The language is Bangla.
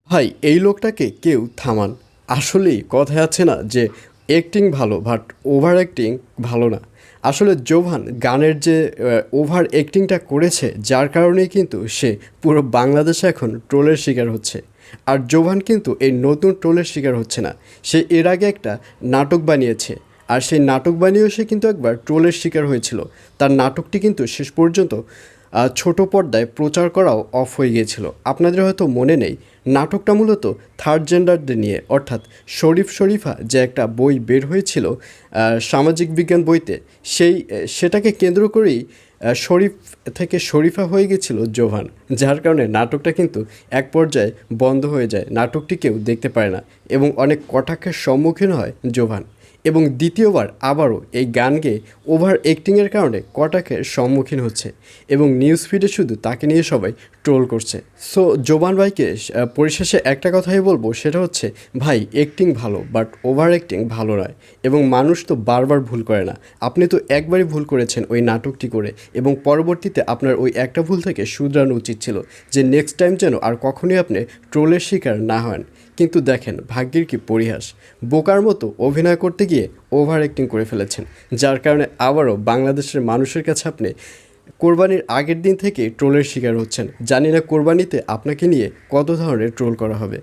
ভাই এই লোকটাকে কেউ থামান। আসলেই কথায় আছে না যে অ্যাক্টিং ভালো বাট ওভার অ্যাক্টিং ভালো না। আসলে জোভান গানের যে ওভার অ্যাক্টিংটা করেছে, যার কারণেই কিন্তু সে পুরো বাংলাদেশে এখন ট্রোলের শিকার হচ্ছে। আর জোভান কিন্তু এই নতুন ট্রোলের শিকার হচ্ছে না, সে এর আগে একটা নাটক বানিয়েছে। আর সেই নাটক বানিয়েও সে কিন্তু একবার ট্রোলের শিকার হয়েছিল। তার নাটকটি কিন্তু শেষ পর্যন্ত ছোট পর্দায় প্রচার করাও অফ হয়ে গিয়েছিল। আপনাদের হয়তো মনে নেই, নাটকটা মূলত থার্ড জেন্ডারদের নিয়ে, অর্থাৎ শরীফ শরীফা যে একটা বই বের হয়েছিল সামাজিক বিজ্ঞান বইতে, সেটাকে কেন্দ্র করেই শরীফ থেকে শরীফা হয়ে গেছিল জোভান। যার কারণে নাটকটা কিন্তু এক পর্যায়ে বন্ধ হয়ে যায়, নাটকটি কেউ দেখতে পারে না এবং অনেক কটাক্ষের সম্মুখীন হয় জোভান। এবং দ্বিতীয়বার আবারও এই গান গেয়ে ওভার অ্যাক্টিংয়ের কারণে কটাক্ষের সম্মুখীন হচ্ছে এবং নিউজ ফিডে শুধু তাকে নিয়ে সবাই ট্রোল করছে। সো জোবান ভাইকে পরিশেষে একটা কথাই বলবো, সেটা হচ্ছে ভাই অ্যাক্টিং ভালো বাট ওভার অ্যাক্টিং ভালো নয়। এবং মানুষ তো বারবার ভুল করে না, আপনি তো একবারই ভুল করেছেন ওই নাটকটি করে, এবং পরবর্তীতে আপনার ওই একটা ভুল থেকে শুধরানো উচিত ছিল যে নেক্সট টাইম যেন আর কখনোই আপনি ট্রোলের শিকার না হন। কিন্তু দেখেন ভাগ্যের কি পরিহাস, বোকার মতো অভিনয় করতে গিয়ে ওভার অ্যাক্টিং করে ফেলেছেন, যার কারণে আবারও বাংলাদেশের মানুষের কাছে আপনি কোরবানির আগের দিন থেকে ট্রোলের শিকার হচ্ছেন। জানি না কোরবানিতে আপনাকে নিয়ে কত ধরনের ট্রোল করা হবে।